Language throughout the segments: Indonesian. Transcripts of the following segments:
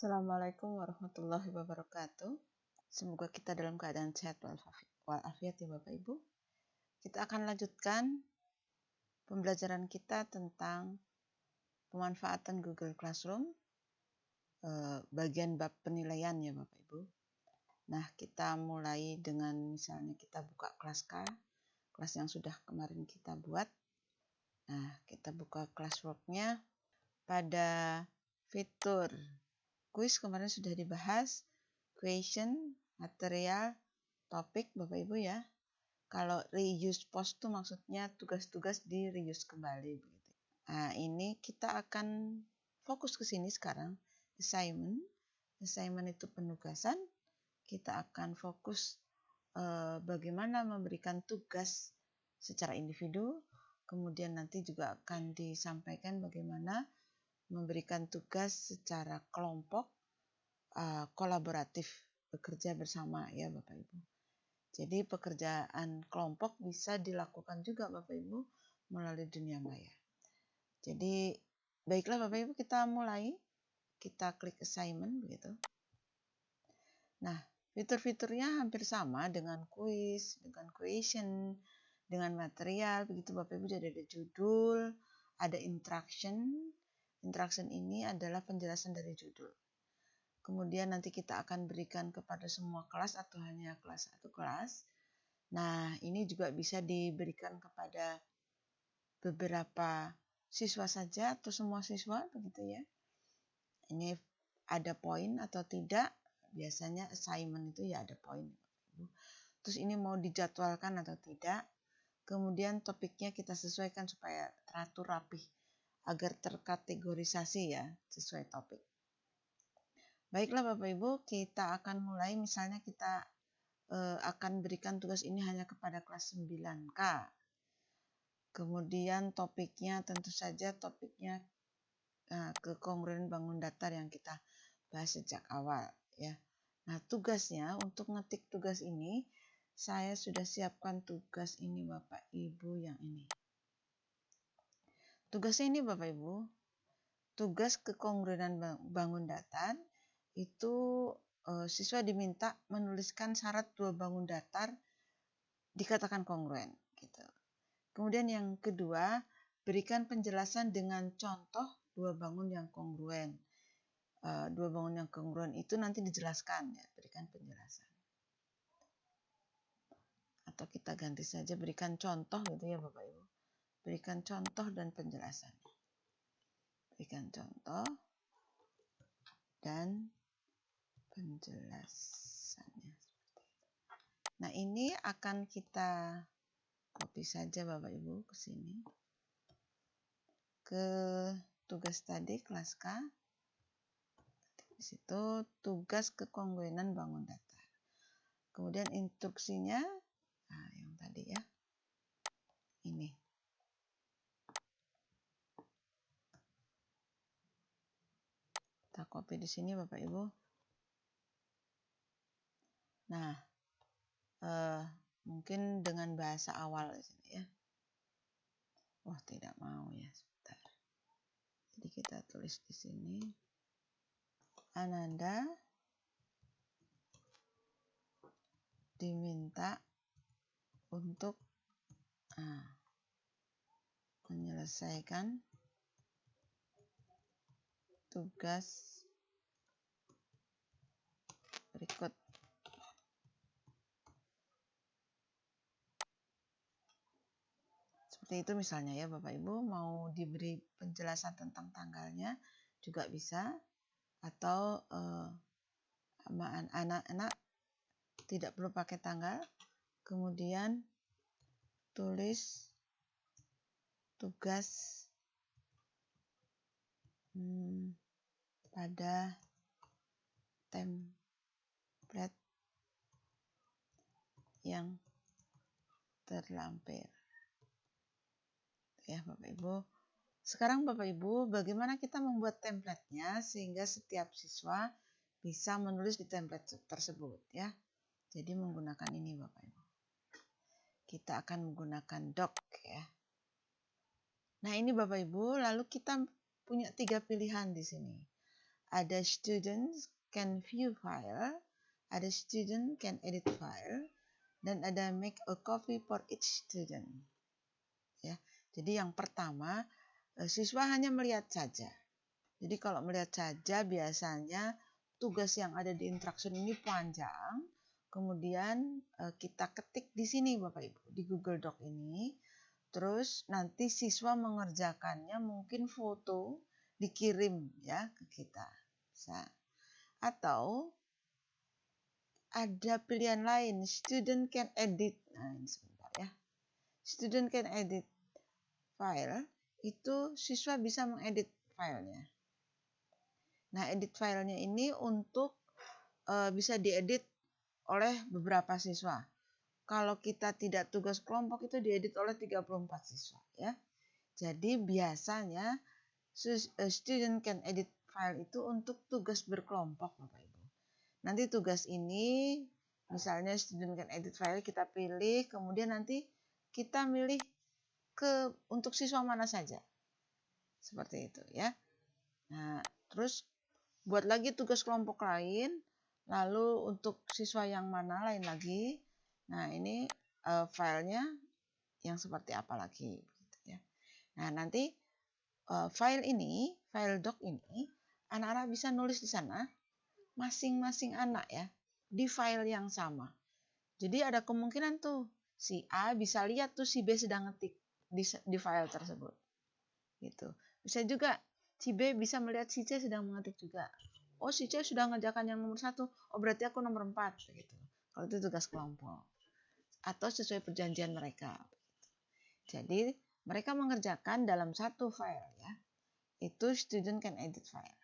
Assalamualaikum warahmatullahi wabarakatuh. Semoga kita dalam keadaan sehat walafiat ya Bapak Ibu. Kita akan lanjutkan pembelajaran kita tentang pemanfaatan Google Classroom bagian bab penilaian ya Bapak Ibu. Nah, kita mulai dengan misalnya kita buka kelas K, kelas yang sudah kemarin kita buat. Nah, kita buka classwork-nya pada fitur kuis kemarin sudah dibahas, question, material, topik Bapak Ibu ya. Kalau reuse post itu maksudnya tugas-tugas di reuse kembali begitu. Nah, ini kita akan fokus ke sini sekarang. Assignment. Assignment itu penugasan. Kita akan fokus bagaimana memberikan tugas secara individu. Kemudian nanti juga akan disampaikan bagaimana memberikan tugas secara kelompok, kolaboratif, bekerja bersama ya Bapak Ibu. Jadi pekerjaan kelompok bisa dilakukan juga Bapak Ibu melalui dunia maya. Jadi baiklah Bapak Ibu, kita mulai. Kita klik assignment begitu. Nah, fitur-fiturnya hampir sama dengan kuis, dengan question, dengan material begitu Bapak Ibu. Jadi ada judul, ada interaction. Interaction ini adalah penjelasan dari judul. Kemudian nanti kita akan berikan kepada semua kelas atau hanya kelas satu kelas. Nah, ini juga bisa diberikan kepada beberapa siswa saja atau semua siswa begitu ya. Ini ada poin atau tidak. Biasanya assignment itu ya ada poin. Terus ini mau dijadwalkan atau tidak. Kemudian topiknya kita sesuaikan supaya teratur rapih agar terkategorisasi ya sesuai topik. Baiklah Bapak Ibu, kita akan mulai. Misalnya kita akan berikan tugas ini hanya kepada kelas 9K. Kemudian topiknya tentu saja topiknya kekongruan bangun datar yang kita bahas sejak awal ya. Nah, tugasnya untuk ngetik tugas ini saya sudah siapkan tugas ini Bapak Ibu yang ini. Tugasnya ini Bapak Ibu, tugas kekongruan bangun datar itu siswa diminta menuliskan syarat dua bangun datar dikatakan kongruen gitu. Kemudian yang kedua, berikan penjelasan dengan contoh dua bangun yang kongruen. Dua bangun yang kongruen itu nanti dijelaskan ya, berikan penjelasan. Atau kita ganti saja berikan contoh gitu ya Bapak Ibu. Berikan contoh dan penjelasannya. Berikan contoh dan penjelasannya. Nah, ini akan kita copy saja Bapak Ibu ke sini. Ke tugas tadi kelas K. Di situ tugas kekongruenan bangun datar. Kemudian instruksinya yang tadi ya. Ini. Kita copy di sini Bapak Ibu. Nah, mungkin dengan bahasa awal di sini ya. Wah, tidak mau ya, sebentar. Jadi kita tulis di sini. Ananda diminta untuk menyelesaikan tugas berikut. Seperti itu misalnya ya Bapak Ibu, mau diberi penjelasan tentang tanggalnya juga bisa, atau anak-anak tidak perlu pakai tanggal, kemudian tulis tugas pada template yang terlampir. Ya Bapak Ibu. Sekarang Bapak Ibu, bagaimana kita membuat template-nya sehingga setiap siswa bisa menulis di template tersebut ya. Jadi menggunakan ini Bapak Ibu. Kita akan menggunakan doc ya. Nah, ini Bapak Ibu, lalu kita punya 3 pilihan di sini. ada students can view file, ada student can edit file, dan ada make a copy for each student. Ya, jadi yang pertama siswa hanya melihat saja. Jadi kalau melihat saja biasanya tugas yang ada di instruction ini panjang. Kemudian kita ketik di sini Bapak Ibu di Google Doc ini. Terus nanti siswa mengerjakannya mungkin foto dikirim ya ke kita. Bisa. Atau ada pilihan lain, student can edit. Nah, ini sebentar ya. Student can edit file, itu siswa bisa mengedit filenya. Nah, edit filenya ini untuk bisa diedit oleh beberapa siswa. Kalau kita tidak tugas kelompok itu diedit oleh 34 siswa ya. Jadi biasanya student can edit file itu untuk tugas berkelompok Bapak Ibu. Nanti tugas ini misalnya student can edit file kita pilih, kemudian nanti kita milih untuk siswa mana saja. Seperti itu ya. Nah, terus buat lagi tugas kelompok lain, lalu untuk siswa yang mana lain lagi. Nah, ini filenya yang seperti apa lagi gitu ya. Nah, nanti file doc ini anak-anak bisa nulis di sana masing-masing anak ya di file yang sama. Jadi ada kemungkinan tuh si A bisa lihat tuh si B sedang ngetik di file tersebut. Gitu. Bisa juga si B bisa melihat si C sedang mengetik juga. Oh, si C sudah mengerjakan yang nomor 1. Oh, berarti aku nomor 4 gitu. Kalau itu tugas kelompok. Atau sesuai perjanjian mereka. Jadi, mereka mengerjakan dalam satu file ya. Itu student can edit file.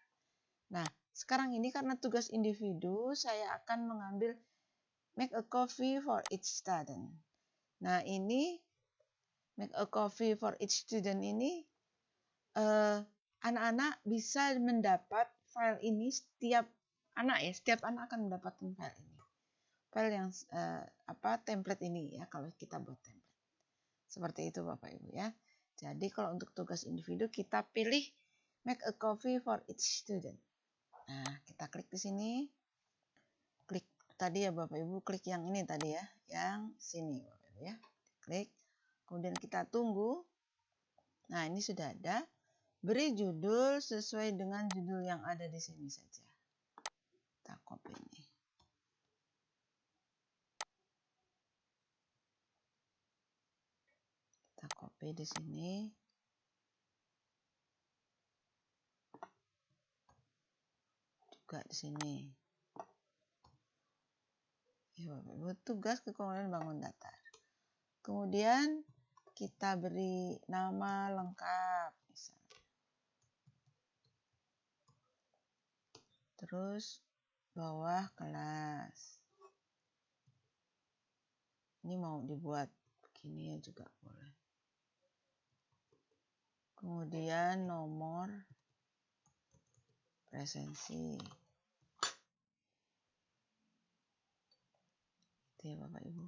Nah, sekarang ini karena tugas individu, saya akan mengambil make a copy for each student. Nah, ini make a copy for each student ini anak-anak bisa mendapat file ini setiap anak akan mendapatkan file ini. File yang template ini ya kalau kita buat template. Seperti itu Bapak Ibu ya. Jadi kalau untuk tugas individu kita pilih make a copy for each student. Nah, kita klik di sini. Klik tadi ya Bapak Ibu, klik yang ini tadi ya, yang sini Bapak Ibu ya. Klik. Kemudian kita tunggu. Nah, ini sudah ada. Beri judul sesuai dengan judul yang ada di sini saja. Kita copy ini. Kita copy di sini. Juga di sini. Ya, Bapak Ibu, tugas kekompakan bangun datar. Kemudian kita beri nama lengkap misalnya. Terus bawah kelas. Ini mau dibuat begini ya juga boleh. Kemudian nomor presensi. Itu ya Bapak Ibu.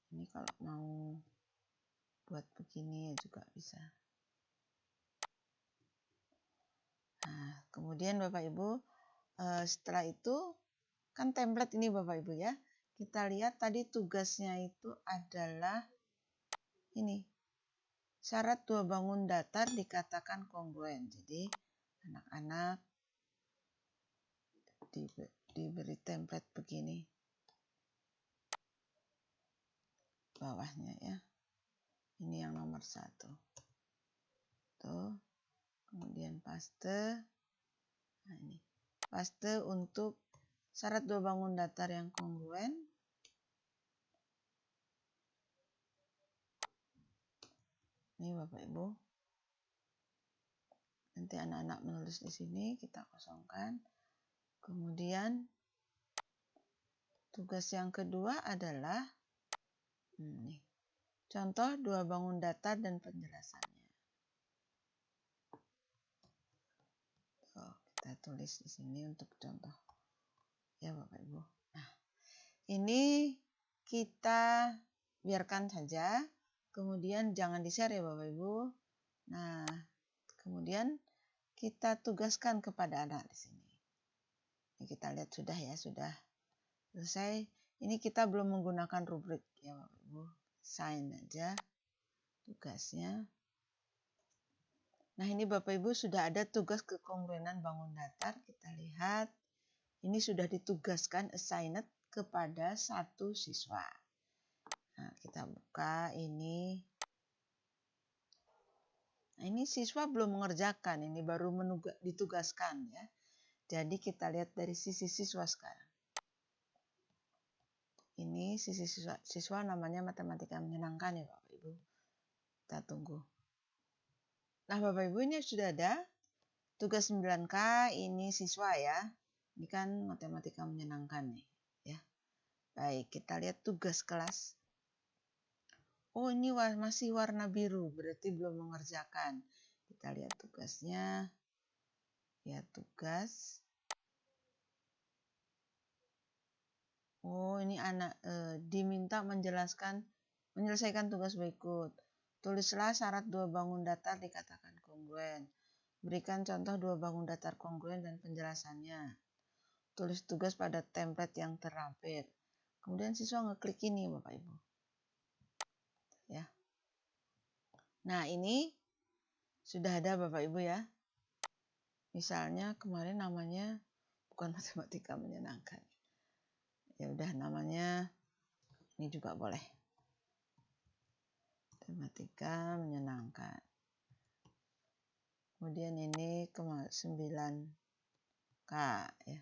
Ini kalau mau buat begini ya juga bisa. Nah, kemudian Bapak Ibu, setelah itu kan template ini Bapak Ibu ya. Kita lihat tadi tugasnya itu adalah ini. Syarat 2 bangun datar dikatakan kongruen. Jadi anak-anak diberi template begini. Bawahnya ya. Ini yang nomor 1. Tuh. Kemudian paste. Nah, ini. Paste untuk syarat 2 bangun datar yang kongruen. Ini Bapak Ibu. Nanti anak-anak menulis di sini, kita kosongkan. Kemudian tugas yang kedua adalah ini. Contoh 2 bangun datar dan penjelasannya. Tuh, kita tulis di sini untuk contoh. Ya Bapak Ibu. Nah, ini kita biarkan saja. Kemudian jangan di-share ya Bapak Ibu. Nah, kemudian kita tugaskan kepada anak di sini. Ini kita lihat sudah ya, sudah selesai. Ini kita belum menggunakan rubrik ya Bapak Ibu. Sign aja tugasnya. Nah, ini Bapak Ibu sudah ada tugas kekongruenan bangun datar. Kita lihat ini sudah ditugaskan assigned kepada satu siswa. Nah, kita buka ini. Nah, ini siswa belum mengerjakan, ini baru ditugaskan ya. Jadi kita lihat dari sisi siswa sekarang. Ini sisi siswa namanya matematika menyenangkan ya Bapak Ibu. Kita tunggu. Nah Bapak Ibu ini sudah ada tugas 9K, ini siswa ya. Ini kan matematika menyenangkan nih ya. Baik, kita lihat tugas kelas. Oh ini masih warna biru, berarti belum mengerjakan. Kita lihat tugasnya. Ya tugas. Oh ini anak diminta menyelesaikan tugas berikut. Tulislah syarat 2 bangun datar dikatakan kongruen. Berikan contoh 2 bangun datar kongruen dan penjelasannya. Tulis tugas pada template yang terlampir. Kemudian siswa ngeklik ini Bapak Ibu. Ya. Nah ini sudah ada Bapak Ibu ya. Misalnya kemarin namanya bukan matematika menyenangkan. Ya udah namanya ini juga boleh. Matematika menyenangkan. Kemudian ini 9K ya.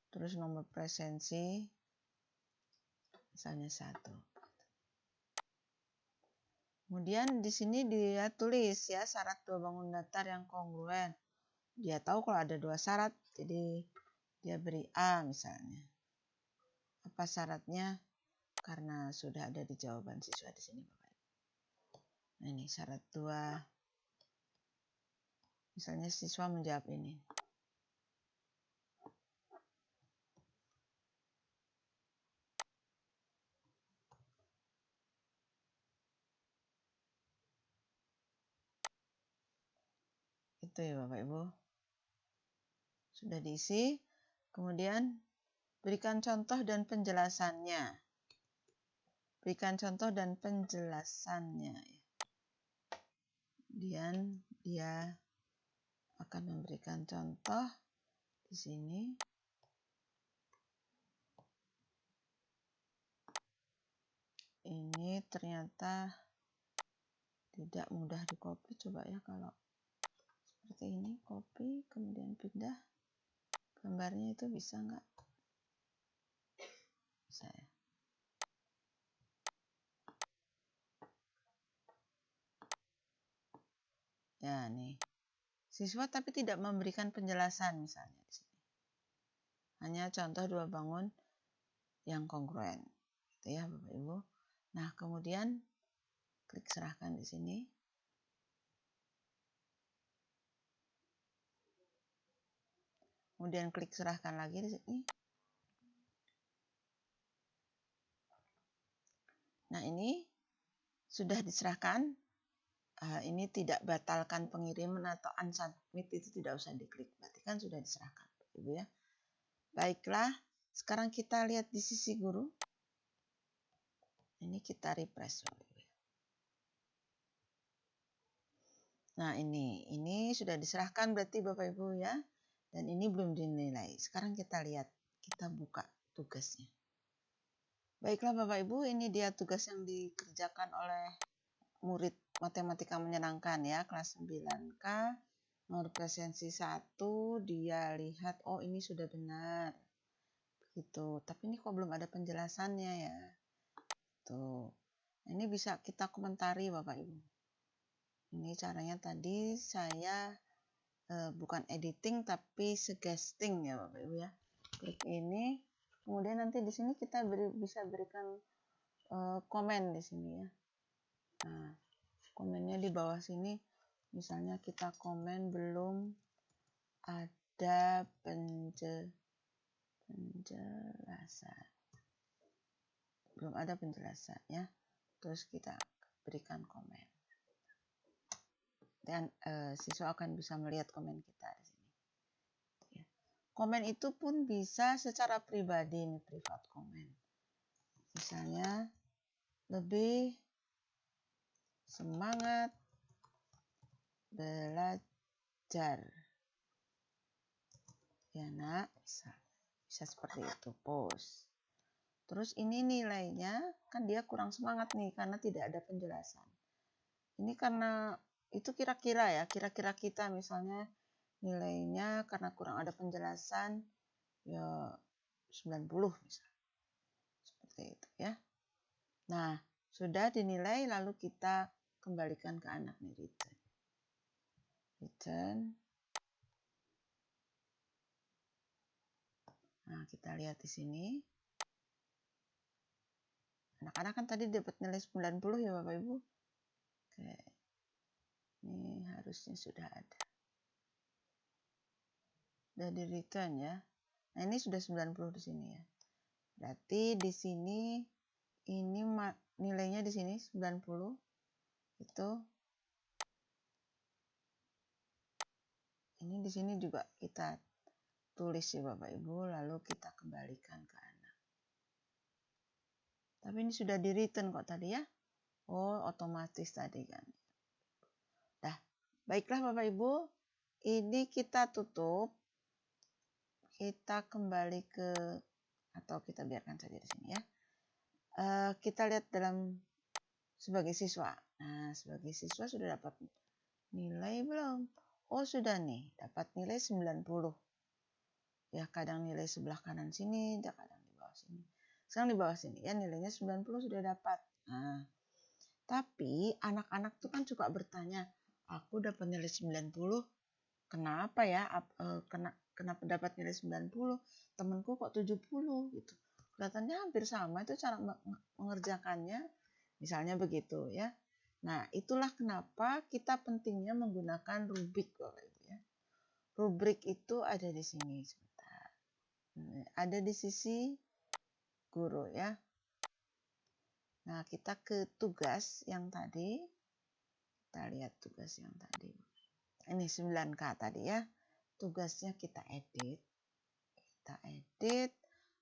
Terus nomor presensi misalnya 1. Kemudian di sini dia tulis ya syarat 2 bangun datar yang kongruen. Dia tahu kalau ada 2 syarat, jadi dia beri A misalnya. Apa syaratnya? Karena sudah ada di jawaban siswa di sini Bapak. Nah, ini syarat 2. Misalnya siswa menjawab ini. Itu ya Bapak Ibu. Sudah diisi. Kemudian berikan contoh dan penjelasannya. Berikan contoh dan penjelasannya. Kemudian dia akan memberikan contoh di sini. Ini ternyata tidak mudah di copy. Coba ya kalau seperti ini, copy kemudian pindah. Gambarnya itu bisa nggak? Bisa ya. Ya nih. Siswa tapi tidak memberikan penjelasan misalnya di sini. Hanya contoh 2 bangun yang kongruen. Gitu ya Bapak Ibu. Nah, kemudian klik serahkan di sini. Kemudian klik serahkan lagi di sini. Nah, ini sudah diserahkan. Ini tidak batalkan pengiriman atau unsubmit itu tidak usah diklik. Berarti kan sudah diserahkan, Ibu ya. Baiklah, sekarang kita lihat di sisi guru. Ini kita refresh. Nah, ini sudah diserahkan berarti Bapak Ibu ya. Dan ini belum dinilai. Sekarang kita lihat, kita buka tugasnya. Baiklah Bapak Ibu, ini dia tugas yang dikerjakan oleh murid matematika menyenangkan ya, kelas 9K. Nomor presensi 1, dia lihat, oh ini sudah benar. Begitu. Tapi ini kok belum ada penjelasannya ya. Tuh. Ini bisa kita komentari Bapak Ibu. Ini caranya tadi saya bukan editing tapi suggesting ya Bapak Ibu ya. Klik ini, kemudian nanti di sini kita bisa berikan komen di sini ya. Nah, komennya di bawah sini, misalnya kita komen belum ada penjelasan, belum ada penjelasan ya. Terus kita berikan komen. dan siswa akan bisa melihat komen kita di sini. Ya. Komen itu pun bisa secara pribadi, ini private comment. Misalnya, lebih semangat belajar. Ya nak, bisa seperti itu, post. Terus ini nilainya, kan dia kurang semangat nih karena tidak ada penjelasan. Ini karena itu kira-kira ya, kira-kira kita misalnya nilainya karena kurang ada penjelasan ya 90 misalnya. Seperti itu ya. Nah, sudah dinilai lalu kita kembalikan ke anak nih, return. Return. Nah, kita lihat di sini. Anak-anak kan tadi dapat nilai 90 ya Bapak Ibu. Oke. Ini harusnya sudah ada. Sudah di return ya. Nah, ini sudah 90 di sini ya. Berarti di sini ini nilainya di sini 90 itu. Ini di sini juga kita tulis ya Bapak Ibu, lalu kita kembalikan ke anak. Tapi ini sudah di return kok tadi ya. Oh, otomatis tadi kan. Nah, baiklah Bapak Ibu, ini kita tutup. Kita kembali ke, atau kita biarkan saja di sini ya. Kita lihat dalam sebagai siswa. Nah, sebagai siswa sudah dapat nilai belum? Oh, sudah nih, dapat nilai 90. Ya, kadang nilai sebelah kanan sini, kadang di bawah sini. Sekarang di bawah sini ya, nilainya 90 sudah dapat. Nah, tapi anak-anak tuh kan suka bertanya, aku dapat nilai 90, kenapa ya? Kenapa dapat nilai 90? Temanku kok 70 gitu. Kelihatannya hampir sama itu cara mengerjakannya. Misalnya begitu ya. Nah, itulah kenapa kita pentingnya menggunakan rubrik Bapak Ibu ya. Rubrik itu ada di sini sebentar. Ada di sisi guru ya. Nah, kita ke tugas yang tadi. Kita lihat tugas yang tadi. Ini 9K tadi ya. Tugasnya kita edit. Kita edit.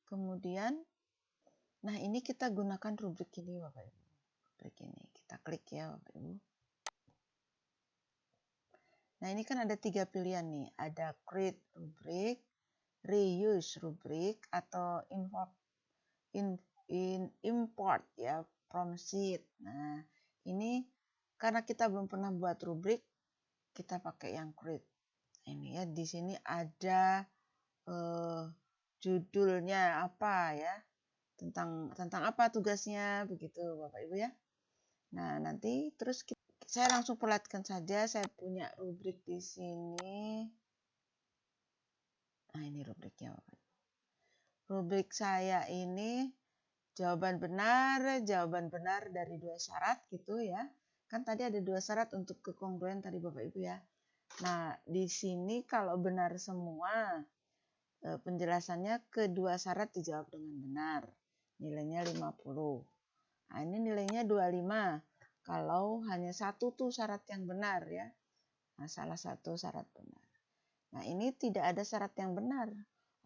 Kemudian, nah ini kita gunakan rubrik ini Bapak Ibu. Rubrik ini. Kita klik ya Bapak Ibu. Nah, ini kan ada 3 pilihan nih. Ada create rubrik, reuse rubrik, atau import ya from sheet. Nah, ini karena kita belum pernah buat rubrik, kita pakai yang create. Ini ya, di sini ada judulnya apa ya, tentang apa tugasnya, begitu Bapak Ibu ya. Nah, nanti terus saya langsung perlihatkan saja, saya punya rubrik di sini. Nah, ini rubriknya Bapak Ibu. Rubrik saya ini jawaban benar dari 2 syarat gitu ya. Kan tadi ada 2 syarat untuk kekongruen tadi Bapak Ibu ya. Nah, di sini kalau benar semua, penjelasannya kedua syarat dijawab dengan benar. Nilainya 50. Nah, ini nilainya 25. Kalau hanya satu tuh syarat yang benar ya. Nah, salah satu syarat benar. Nah, ini tidak ada syarat yang benar.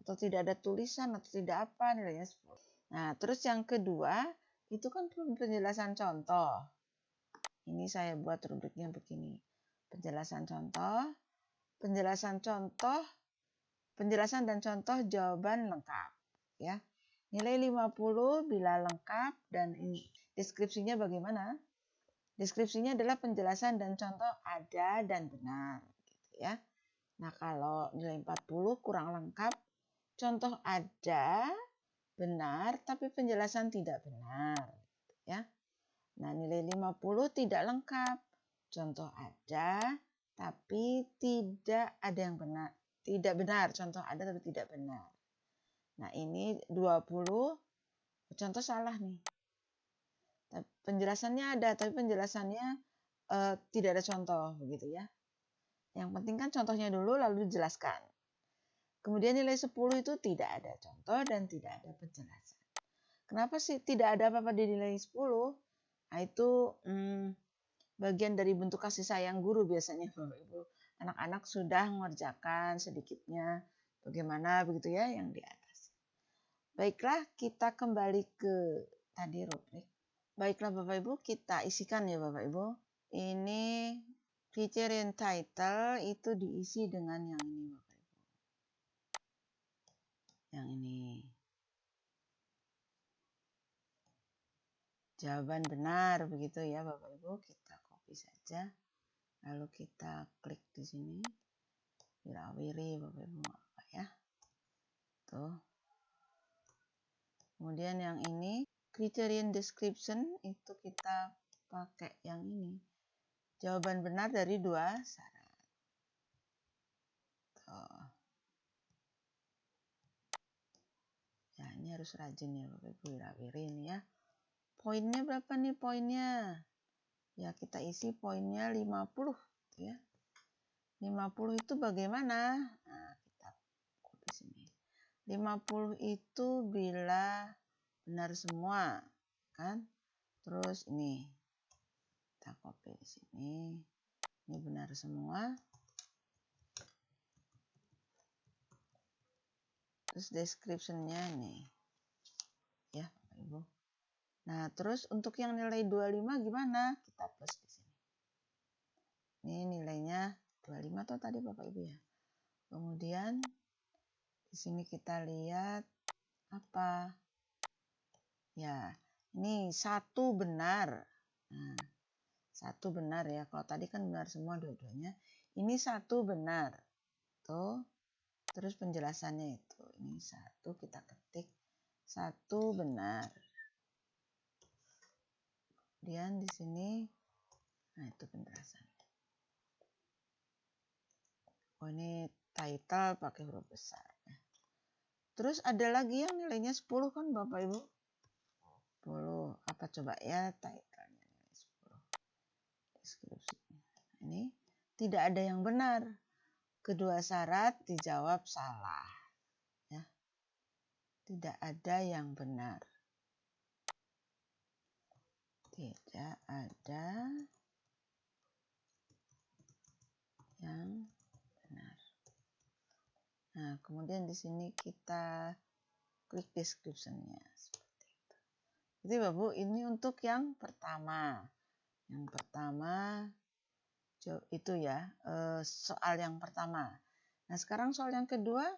Atau tidak ada tulisan atau tidak apa, nilainya 10. Nah, terus yang kedua, itu kan penjelasan contoh. Ini saya buat rubriknya begini. Penjelasan contoh, penjelasan dan contoh jawaban lengkap. Ya. Nilai 50 bila lengkap, dan ini deskripsinya bagaimana? Deskripsinya adalah penjelasan dan contoh ada dan benar. Gitu ya. Nah, kalau nilai 40 kurang lengkap, contoh ada, benar, tapi penjelasan tidak benar. Ya. Nah, nilai 50 tidak lengkap. Contoh ada, tapi tidak ada yang benar. Tidak benar, contoh ada tapi tidak benar. Nah, ini 20, contoh salah nih. Penjelasannya ada, tapi penjelasannya tidak ada contoh, begitu ya. Yang penting kan contohnya dulu, lalu dijelaskan. Kemudian nilai 10 itu tidak ada contoh dan tidak ada penjelasan. Kenapa sih tidak ada apa-apa di nilai 10? Nah, itu bagian dari bentuk kasih sayang guru biasanya Bapak Ibu. Anak-anak sudah mengerjakan sedikitnya bagaimana begitu ya yang di atas. Baiklah, kita kembali ke tadi rubrik. Baiklah Bapak Ibu, kita isikan ya Bapak Ibu. Ini criterion title itu diisi dengan yang ini Bapak Ibu. Yang ini. Jawaban benar begitu ya Bapak Ibu, kita copy saja. Lalu kita klik di sini. Wirawiri Bapak Ibu apa ya. Tuh. Kemudian yang ini criterion description itu kita pakai yang ini. Jawaban benar dari 2 syarat. Tuh. Ya, ini harus rajin ya Bapak Ibu, wirawiri ini ya. Poinnya berapa nih poinnya? Ya, kita isi poinnya 50 ya. 50 itu bagaimana? Nah, kita copy sini. 50 itu bila benar semua, kan? Terus ini kita copy di sini. Ini benar semua. Terus description-nya nih. Ya, Bapak Ibu. Nah, terus untuk yang nilai 25 gimana? Kita plus di sini. Ini nilainya 25 tuh tadi Bapak Ibu ya. Kemudian di sini kita lihat apa? Ya, ini 1 benar. Nah, 1 benar ya. Kalau tadi kan benar semua dua-duanya. Ini 1 benar. Tuh. Terus penjelasannya itu. Ini 1 kita ketik. 1 benar. Kemudian di sini, nah itu penjelasannya. Oh ini title pakai huruf besar. Terus ada lagi yang nilainya 10 kan Bapak Ibu? 10. Apa coba ya title-nya nilai 10. Deskripsi. Ini tidak ada yang benar. Kedua syarat dijawab salah. Ya. Tidak ada yang benar. Tidak ada yang benar. Nah, kemudian di sini kita klik description-nya seperti itu. Jadi Bapak, ini untuk yang pertama. Yang pertama itu ya, soal yang pertama. Nah, sekarang soal yang kedua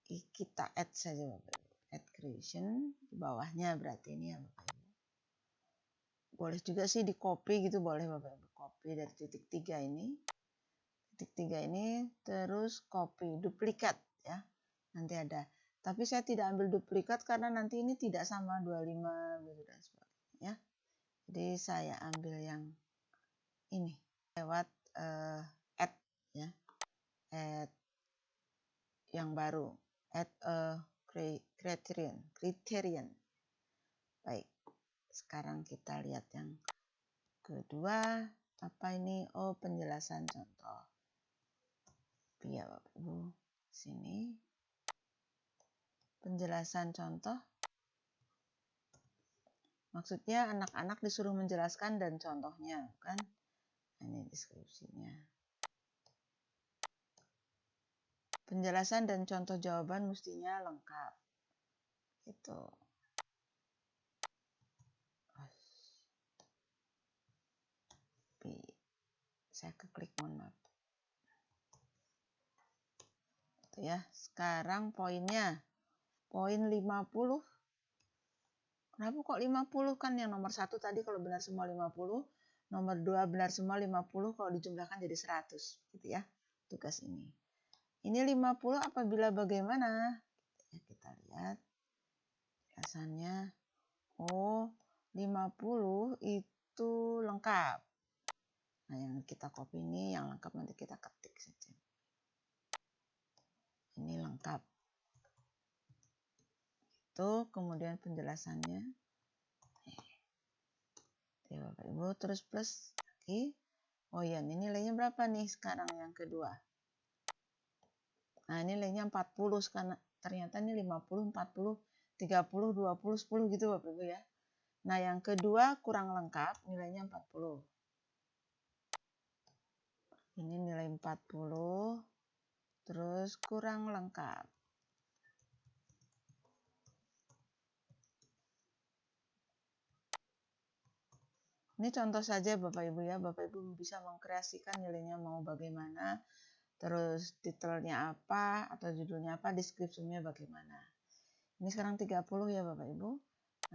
kita add saja Bapak. Add creation di bawahnya berarti ini ya Bapak. Boleh juga sih di copy gitu, boleh Bapak Ibu copy dari titik 3 ini. Titik 3 ini terus copy duplikat ya. Nanti ada. Tapi saya tidak ambil duplikat karena nanti ini tidak sama 25 gitu dan sebagainya ya. Jadi saya ambil yang ini lewat add ya. Add yang baru. Add a criterion. Baik. Sekarang kita lihat yang kedua, apa ini? Oh, penjelasan contoh. Ya, Bapak Ibu, sini. Penjelasan contoh. Maksudnya anak-anak disuruh menjelaskan dan contohnya, kan? Ini deskripsinya. Penjelasan dan contoh jawaban mestinya lengkap. Itu. Saya keklik, mohon maaf. Itu ya. Sekarang poinnya. Poin 50. Kenapa kok 50 kan yang nomor 1 tadi kalau benar semua 50. Nomor 2 benar semua 50. Kalau dijumlahkan jadi 100. Gitu ya. Tugas ini. Ini 50 apabila bagaimana? Ya, kita lihat. Biasanya. Oh, 50 itu lengkap. Nah, yang kita copy ini yang lengkap nanti kita ketik saja. Ini lengkap. Itu kemudian penjelasannya. Oke, Bapak Ibu, terus plus lagi. Oh ya, ini nilainya berapa nih sekarang yang kedua? Nah, ini nilainya 40 karena ternyata ini 50, 40, 30, 20, 10 gitu Bapak Ibu ya. Nah, yang kedua kurang lengkap, nilainya 40. Ini nilai 40, terus kurang lengkap. Ini contoh saja Bapak Ibu ya, Bapak Ibu bisa mengkreasikan nilainya mau bagaimana, terus titelnya apa, atau judulnya apa, deskripsinya bagaimana. Ini sekarang 30 ya Bapak Ibu.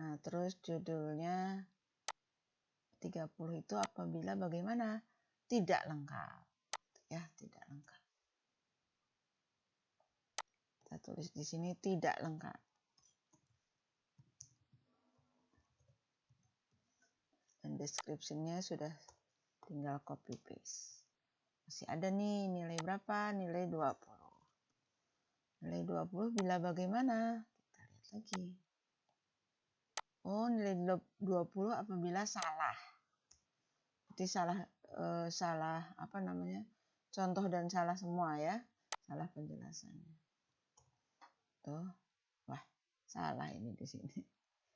Nah, terus judulnya 30 itu apabila bagaimana? Tidak lengkap. Ya, tidak lengkap. Kita tulis di sini tidak lengkap. Dan description-nya sudah tinggal copy paste. Masih ada nih nilai berapa? Nilai 20. Nilai 20 bila bagaimana? Kita lihat lagi. Oh, nilai 20 apabila salah. Berarti salah apa namanya? Contoh dan salah semua ya. Salah penjelasannya. Tuh. Wah, salah ini di sini.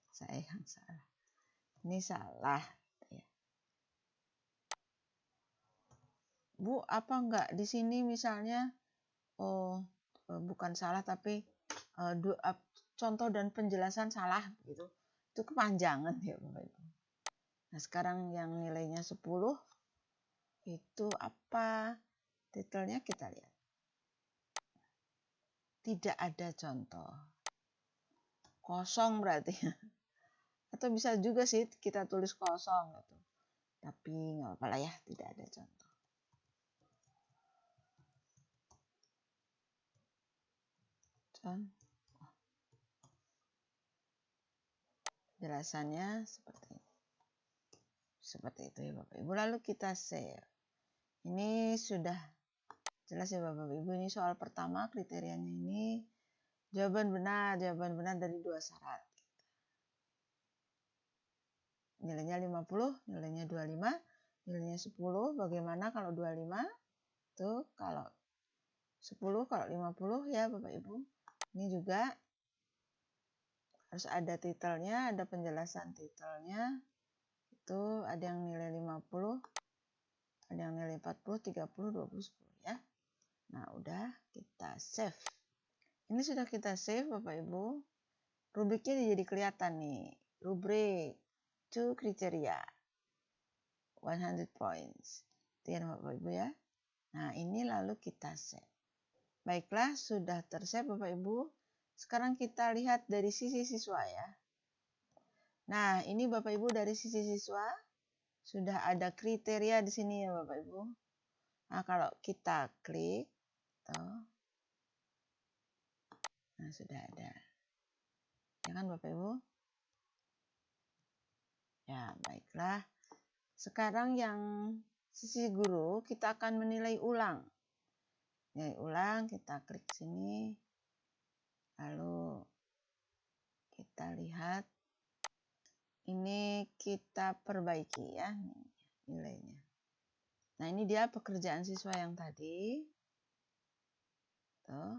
Saya yang salah. Ini salah ya. Bu, apa enggak di sini misalnya bukan salah tapi contoh dan penjelasan salah gitu. Itu kepanjangan ya Bapak Ibu. Nah, sekarang yang nilainya 10 itu apa? Titelnya kita lihat. Tidak ada contoh. Kosong berarti. Atau bisa juga sih kita tulis kosong gitu. Tapi nggak apa-apa lah ya, tidak ada contoh. Penjelasannya seperti itu ya Bapak Ibu. Lalu kita save. Ini sudah jelas ya Bapak Ibu. Ini soal pertama, kriterianya ini jawaban benar dari 2 syarat. Nilainya 50, nilainya 25, nilainya 10. Bagaimana kalau 25? Tuh, kalau 10, kalau 50 ya Bapak Ibu. Ini juga harus ada titelnya, ada penjelasan titelnya. Itu ada yang nilai 50, ada yang nilai 40, 30, 20, 10 ya. Nah, udah kita save. Ini sudah kita save Bapak Ibu. Rubriknya jadi kelihatan nih. Rubrik 2 kriteria 100 points. Itu ya Bapak Ibu ya. Nah, ini lalu kita save. Baiklah, sudah tersave Bapak Ibu. Sekarang kita lihat dari sisi siswa ya. Nah, ini Bapak Ibu dari sisi siswa sudah ada kriteria di sini ya Bapak Ibu. Nah, kalau kita klik tuh. Nah, sudah ada. Ya kan Bapak Ibu? Ya, baiklah. Sekarang yang sisi guru kita akan menilai ulang. Nilai ulang, kita klik sini. Lalu kita lihat. Ini kita perbaiki ya nilainya. Nah, ini dia pekerjaan siswa yang tadi. Tuh.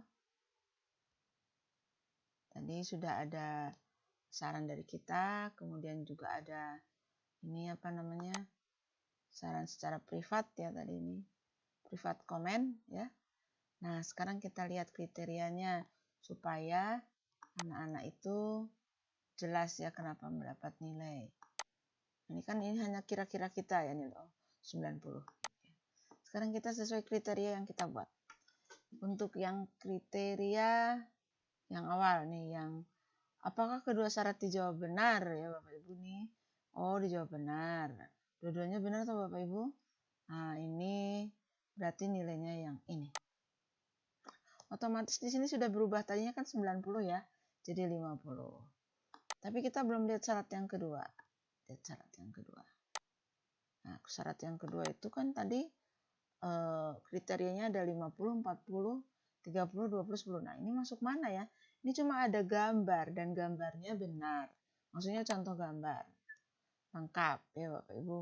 Tadi sudah ada saran dari kita, kemudian juga ada ini apa namanya? Saran secara privat ya tadi ini. Privat komen ya. Nah, sekarang kita lihat kriterianya supaya anak-anak itu jelas ya kenapa mendapat nilai. Ini kan ini hanya kira-kira kita ya nih loh, 90. Sekarang kita sesuai kriteria yang kita buat. Untuk yang kriteria yang awal nih, yang apakah kedua syarat dijawab benar ya Bapak Ibu nih? Oh, dijawab benar. Dua-duanya benar atau Bapak Ibu? Nah, ini berarti nilainya yang ini. Otomatis di sini sudah berubah, tadinya kan 90 ya, jadi 50. Tapi kita belum lihat syarat yang kedua. Lihat syarat yang kedua. Nah, syarat yang kedua itu kan tadi kriterianya ada 50, 40, 30, 20, 10. Nah, ini masuk mana ya? Ini cuma ada gambar dan gambarnya benar. Maksudnya contoh gambar. Lengkap ya Bapak Ibu.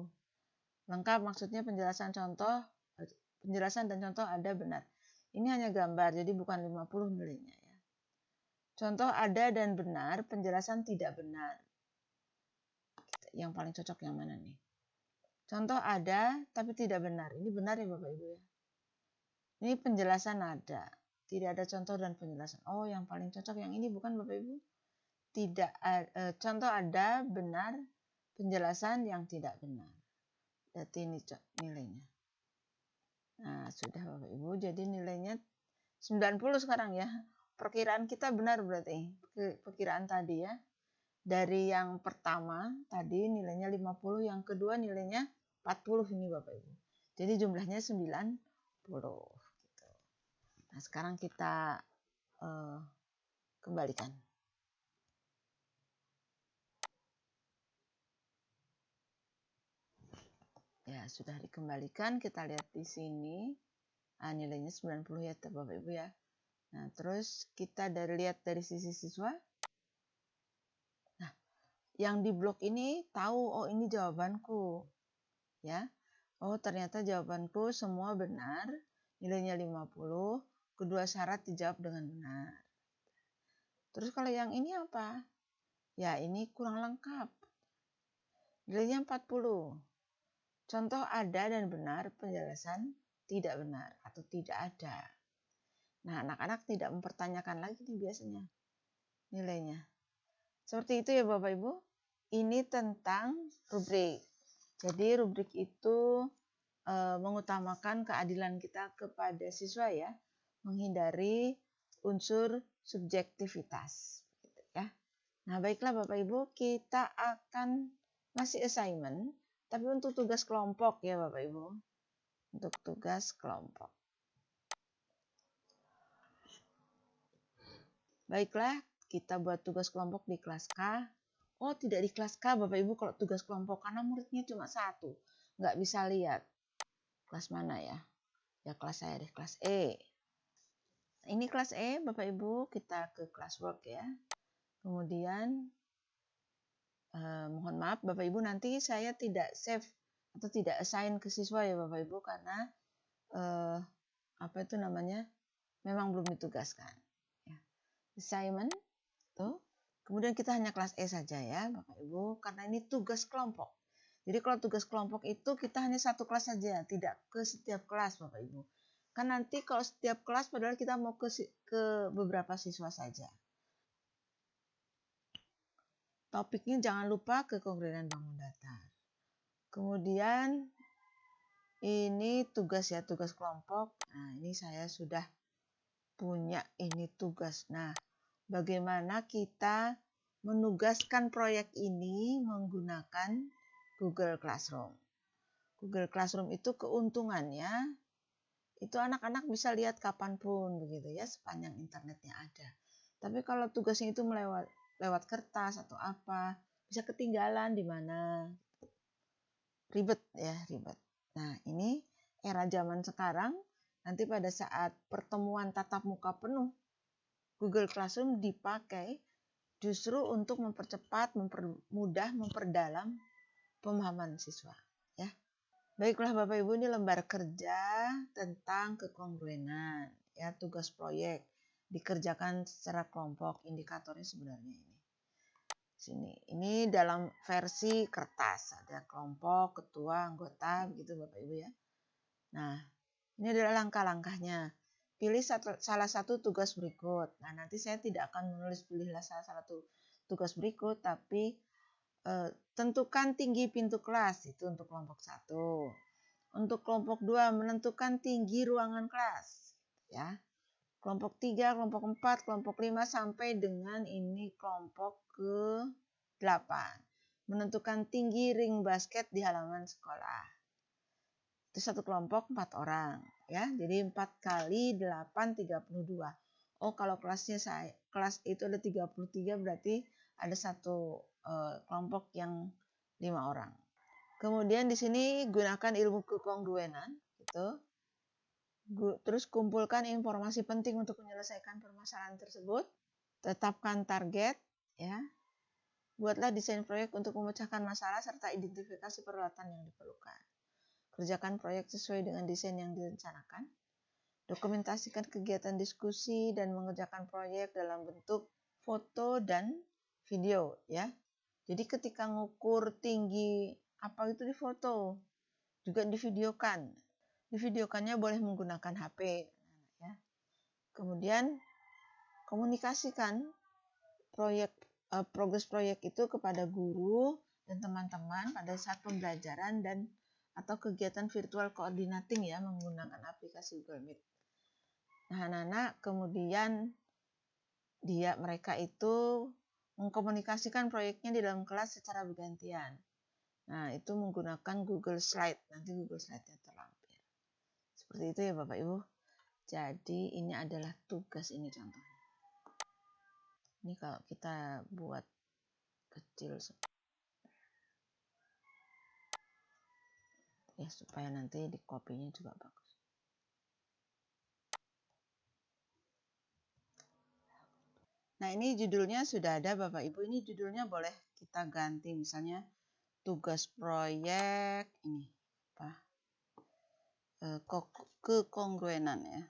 Lengkap maksudnya penjelasan dan contoh ada benar. Ini hanya gambar, jadi bukan 50 nilainya ya. Contoh ada dan benar, penjelasan tidak benar. Yang paling cocok yang mana nih? Contoh ada tapi tidak benar. Ini benar ya Bapak Ibu ya. Ini penjelasan ada, tidak ada contoh dan penjelasan. Oh, yang paling cocok yang ini bukan Bapak Ibu? Tidak contoh ada, benar, penjelasan yang tidak benar. Berarti ini nilainya. Nah, sudah Bapak Ibu, jadi nilainya 90 sekarang ya. Perkiraan kita benar berarti. Perkiraan tadi ya. Dari yang pertama tadi nilainya 50, yang kedua nilainya 40 ini Bapak Ibu. Jadi jumlahnya 90 gitu. Nah, sekarang kita kembalikan. Ya, sudah dikembalikan. Kita lihat di sini. Nilainya 90 ya Bapak Ibu ya. Nah, terus kita lihat dari sisi siswa. Nah, yang di blok ini tahu, oh ini jawabanku. Ya. Oh, ternyata jawabanku semua benar. Nilainya 50. Kedua syarat dijawab dengan benar. Terus kalau yang ini apa? Ya, ini kurang lengkap. Nilainya 40. Contoh ada dan benar, penjelasan tidak benar atau tidak ada. Nah, anak-anak tidak mempertanyakan lagi nih biasanya nilainya. Seperti itu ya Bapak Ibu. Ini tentang rubrik. Jadi rubrik itu mengutamakan keadilan kita kepada siswa ya. Menghindari unsur subjektivitas. Gitu ya. Nah, baiklah Bapak Ibu, kita akan ngasih assignment. Tapi untuk tugas kelompok ya Bapak Ibu. Untuk tugas kelompok. Baiklah, kita buat tugas kelompok di kelas K. Oh, tidak di kelas K Bapak Ibu kalau tugas kelompok. Karena muridnya cuma 1. Nggak bisa lihat. Kelas mana ya? Ya kelas saya deh, kelas E. Ini kelas E Bapak Ibu, kita ke classwork ya. Kemudian, mohon maaf Bapak Ibu, nanti saya tidak save atau tidak assign ke siswa ya Bapak Ibu. Karena, memang belum ditugaskan. Ya. Assignment, tuh. Kemudian kita hanya kelas E saja ya Bapak Ibu, karena ini tugas kelompok. Jadi kalau tugas kelompok itu kita hanya satu kelas saja, tidak ke setiap kelas Bapak Ibu. Kan nanti kalau setiap kelas padahal kita mau ke beberapa siswa saja. Topiknya jangan lupa kekongruenan bangun datar. Kemudian ini tugas ya, tugas kelompok. Nah, ini saya sudah punya ini tugas. Nah, bagaimana kita menugaskan proyek ini menggunakan Google Classroom. Google Classroom itu keuntungannya, itu anak-anak bisa lihat kapanpun begitu ya, sepanjang internetnya ada. Tapi kalau tugasnya itu lewat kertas atau apa, bisa ketinggalan di mana. Ribet ya, ribet. Nah, ini era zaman sekarang, nanti pada saat pertemuan tatap muka penuh, Google Classroom dipakai justru untuk mempercepat, mempermudah, memperdalam pemahaman siswa. Ya. Baiklah Bapak Ibu, ini lembar kerja tentang kekongruenan. Ya, tugas proyek dikerjakan secara kelompok. Indikatornya sebenarnya ini. Sini. Ini dalam versi kertas. Ada kelompok, ketua, anggota, begitu Bapak Ibu ya. Nah, ini adalah langkah-langkahnya. Pilih salah satu tugas berikut. Nah, nanti saya tidak akan menulis pilihlah salah satu tugas berikut, tapi tentukan tinggi pintu kelas, itu untuk kelompok 1. Untuk kelompok 2, menentukan tinggi ruangan kelas. Ya. Kelompok 3, kelompok 4, kelompok 5, sampai dengan ini kelompok ke-8. Menentukan tinggi ring basket di halaman sekolah. Itu satu kelompok 4 orang. Ya, jadi 4 kali 8, 32. Oh, kalau kelas itu ada 33, berarti ada satu kelompok yang 5 orang. Kemudian di sini gunakan ilmu kekongruenan, gitu. Terus kumpulkan informasi penting untuk menyelesaikan permasalahan tersebut. Tetapkan target, ya. Buatlah desain proyek untuk memecahkan masalah serta identifikasi peralatan yang diperlukan. Kerjakan proyek sesuai dengan desain yang direncanakan. Dokumentasikan kegiatan diskusi dan mengerjakan proyek dalam bentuk foto dan video, ya. Jadi ketika ngukur tinggi apa itu difoto, juga divideokan. Divideokannya boleh menggunakan HP ya. Kemudian komunikasikan progres proyek itu kepada guru dan teman-teman pada saat pembelajaran dan atau kegiatan virtual coordinating ya menggunakan aplikasi Google Meet. Nah, anak-anak kemudian mereka itu mengkomunikasikan proyeknya di dalam kelas secara bergantian. Nah, itu menggunakan Google Slide. Nanti Google Slide-nya terlampir. Seperti itu ya Bapak Ibu. Jadi ini adalah tugas ini contohnya. Ini kalau kita buat kecil ya supaya nanti di copy-nya juga bagus. Nah, ini judulnya sudah ada Bapak Ibu. Ini judulnya boleh kita ganti misalnya tugas proyek ini apa? Kekongruenan ya.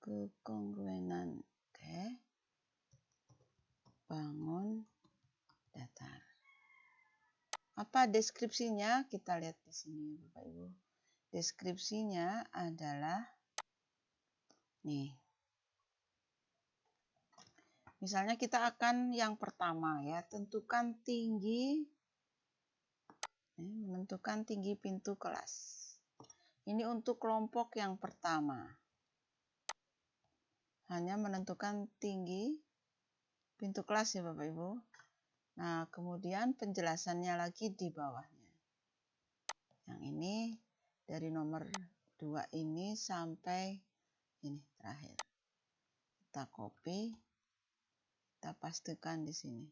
Kekongruenan. Oke. Bangun datar. Apa deskripsinya? Kita lihat di sini Bapak Ibu. Deskripsinya adalah nih. Misalnya kita akan yang pertama ya, tentukan tinggi menentukan tinggi pintu kelas. Ini untuk kelompok yang pertama. Hanya menentukan tinggi pintu kelas ya Bapak Ibu. Nah, kemudian penjelasannya lagi di bawahnya. Yang ini dari nomor 2 ini sampai ini terakhir. Kita copy, kita pastikan di sini.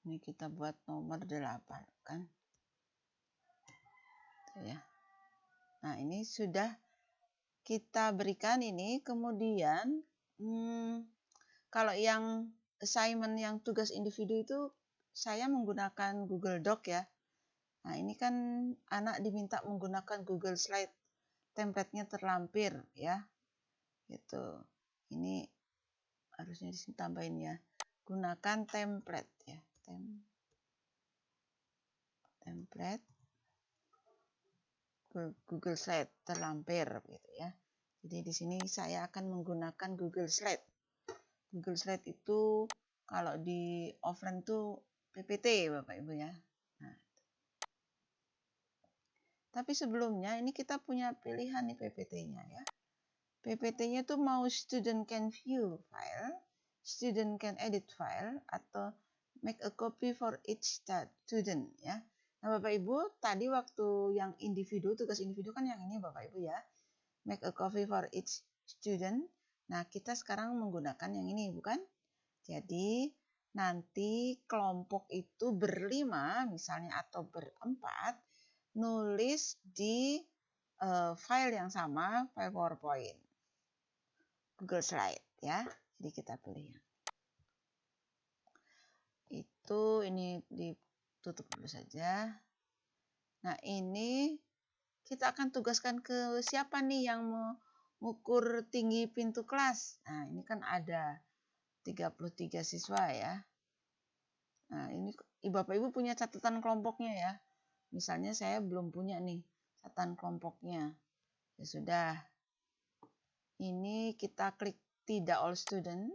Ini kita buat nomor 8 kan. Tuh ya. Nah, ini sudah kita berikan ini. Kemudian kalau yang assignment yang tugas individu itu saya menggunakan Google Doc ya. Nah, ini kan anak diminta menggunakan Google Slide. Template-nya terlampir ya. Gitu. Ini harusnya di sini tambahin ya. Gunakan template ya. Template Google Slide terlampir gitu ya. Jadi di sini saya akan menggunakan Google Slide. Google Slide itu kalau di offline itu PPT Bapak Ibu ya. Nah, tapi sebelumnya ini kita punya pilihan nih PPT-nya ya. PPT-nya tuh mau student can view file, student can edit file, atau make a copy for each student ya. Nah Bapak Ibu, tadi waktu yang individu, tugas individu kan yang ini Bapak Ibu ya. Make a copy for each student. Nah kita sekarang menggunakan yang ini bukan? Jadi nanti kelompok itu berlima misalnya atau berempat nulis di file yang sama, file PowerPoint. Google Slide ya. Jadi kita pilih. Itu ini ditutup dulu saja. Nah, ini kita akan tugaskan ke siapa nih yang mengukur tinggi pintu kelas. Nah, ini kan ada 33 siswa ya. Nah, ini Bapak Ibu punya catatan kelompoknya ya. Misalnya saya belum punya nih catatan kelompoknya. Ya sudah. Ini kita klik tidak all student.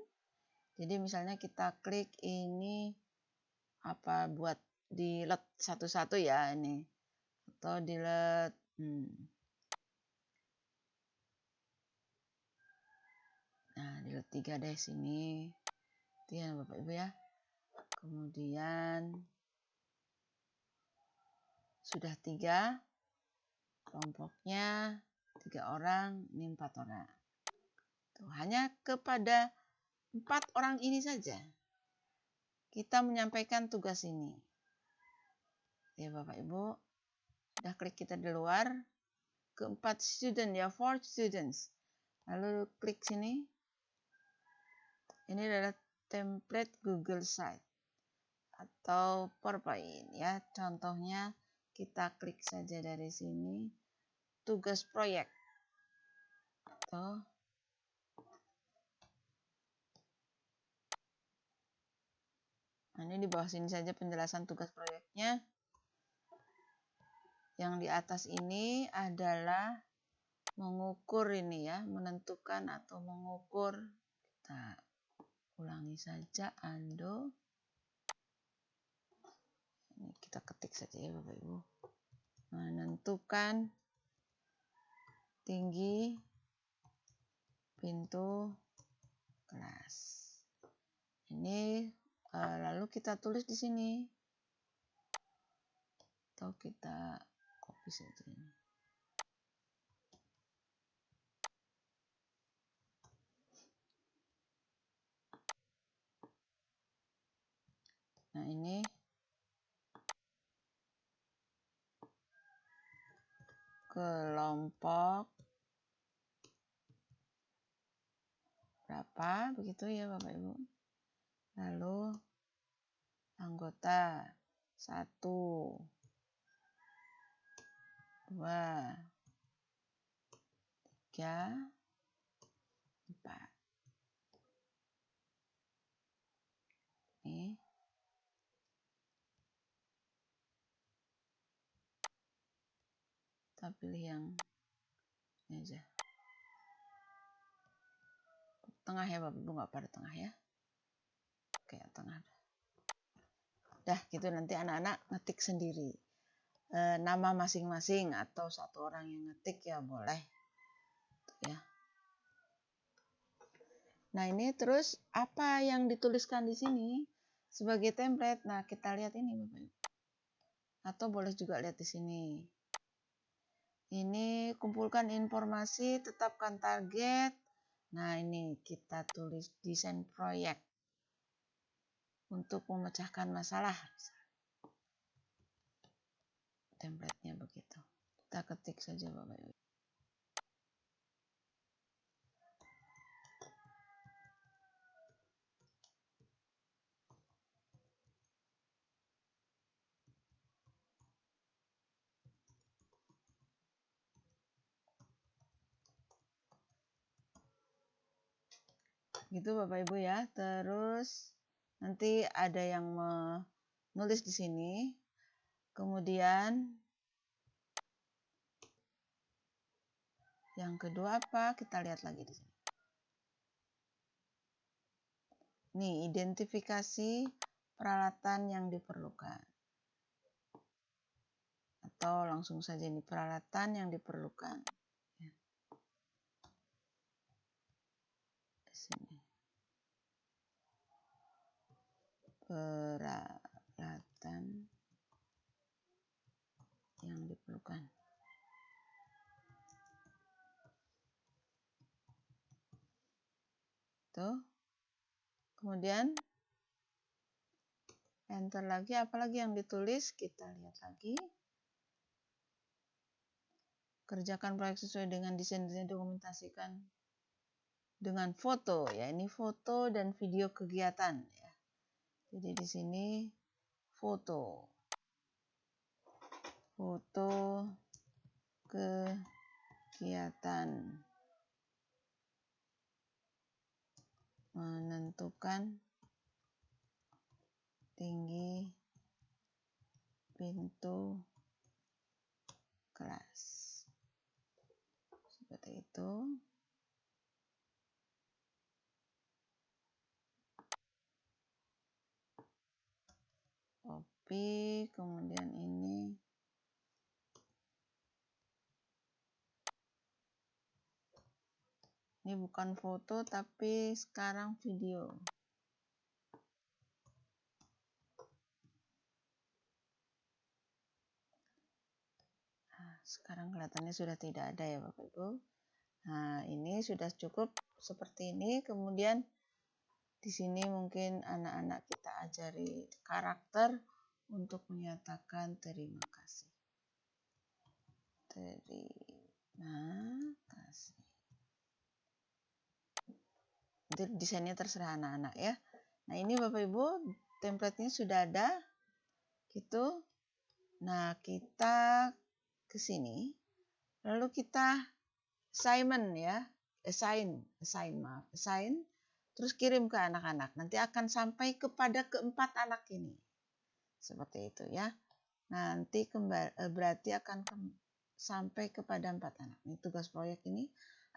Jadi misalnya kita klik ini apa buat delete satu-satu ya ini. Atau delete Nah, delete 3 deh sini. Itu ya Bapak Ibu ya. Kemudian sudah 3 kelompoknya 3 orang, ini 4 orang. Tuh, hanya kepada 4 orang ini saja kita menyampaikan tugas ini. Ya Bapak Ibu, sudah klik kita di luar. Ke-4 student ya, 4 students. Lalu klik sini. Ini adalah template Google Slide atau PowerPoint ya. Contohnya kita klik saja dari sini tugas proyek. Tuh. Nah, ini di bawah sini saja penjelasan tugas proyeknya. Yang di atas ini adalah mengukur ini ya, menentukan atau mengukur. Kita ulangi saja, undo. Ini kita ketik saja ya Bapak Ibu. Menentukan tinggi pintu kelas. Ini lalu kita tulis di sini. Atau kita copy saja ini. Nah, ini kelompok berapa, begitu ya Bapak Ibu. Lalu anggota 1, 2, 3, 4. Ini kita pilih yang ini aja. Tengah ya Bapak Ibu, nggak pada tengah ya. Oke, tengah. Dah gitu, nanti anak-anak ngetik sendiri. Nama masing-masing atau satu orang yang ngetik ya boleh. Ya. Nah, ini terus apa yang dituliskan di sini sebagai template. Nah, kita lihat ini Bapak Ibu. Atau boleh juga lihat di sini. Ini kumpulkan informasi, tetapkan target. Nah, ini kita tulis desain proyek untuk memecahkan masalah. Template-nya begitu. Kita ketik saja Bapak Ibu. Gitu Bapak Ibu ya. Terus nanti ada yang menulis di sini. Kemudian yang kedua apa? Kita lihat lagi di sini. Nih, identifikasi peralatan yang diperlukan. Atau langsung saja ini peralatan yang diperlukan. Ya. Di sini. Peralatan yang diperlukan. Tuh. Kemudian enter lagi, apalagi yang ditulis, kita lihat lagi. Kerjakan proyek sesuai dengan desain-desain, dokumentasikan dengan foto ya. Ini foto dan video kegiatan ya. Jadi di sini foto. Foto kegiatan. Menentukan tinggi pintu kelas. Seperti itu. Copy, kemudian ini. Ini bukan foto tapi sekarang video. Nah, sekarang kelihatannya sudah tidak ada ya Bapak Ibu. Nah, ini sudah cukup seperti ini. Kemudian di sini mungkin anak-anak kita ajari karakter untuk menyatakan terima kasih. Terima kasih. Nanti desainnya terserah anak-anak ya. Nah, ini Bapak Ibu, template-nya sudah ada. Gitu. Nah, kita ke sini. Lalu kita assign. terus kirim ke anak-anak. Nanti akan sampai kepada keempat anak ini. Seperti itu ya. Nanti berarti akan sampai kepada 4 anak. Ini tugas proyek ini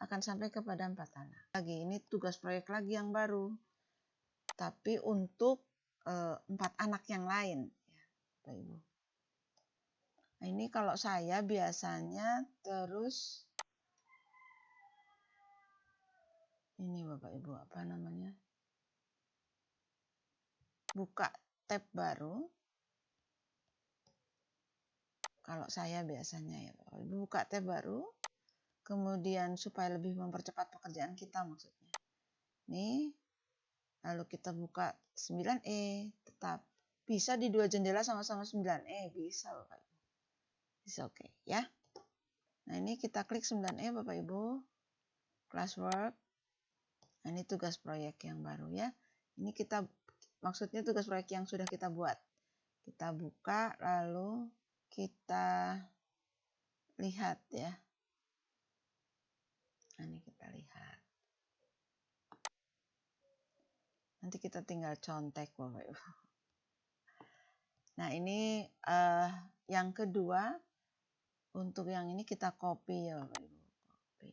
akan sampai kepada 4 anak. Lagi ini tugas proyek lagi yang baru. Tapi untuk 4 anak yang lain. Ya, Bapak Ibu. Nah, ini kalau saya biasanya terus ini Bapak Ibu apa namanya? Buka tab baru. Kalau saya biasanya ya Bapak Ibu buka tab baru. Kemudian supaya lebih mempercepat pekerjaan kita maksudnya. Nih. Lalu kita buka 9E, tetap bisa di 2 jendela sama-sama 9E, bisa Bapak Ibu. Bisa oke ya. Nah, ini kita klik 9E Bapak Ibu. Classwork. Nah, ini tugas proyek yang baru ya. Ini kita maksudnya tugas proyek yang sudah kita buat. Kita buka lalu kita lihat ya. Nah, ini kita lihat. Nanti kita tinggal contek Bapak Ibu. Nah, ini yang kedua. Untuk yang ini kita copy ya Bapak Ibu. Copy.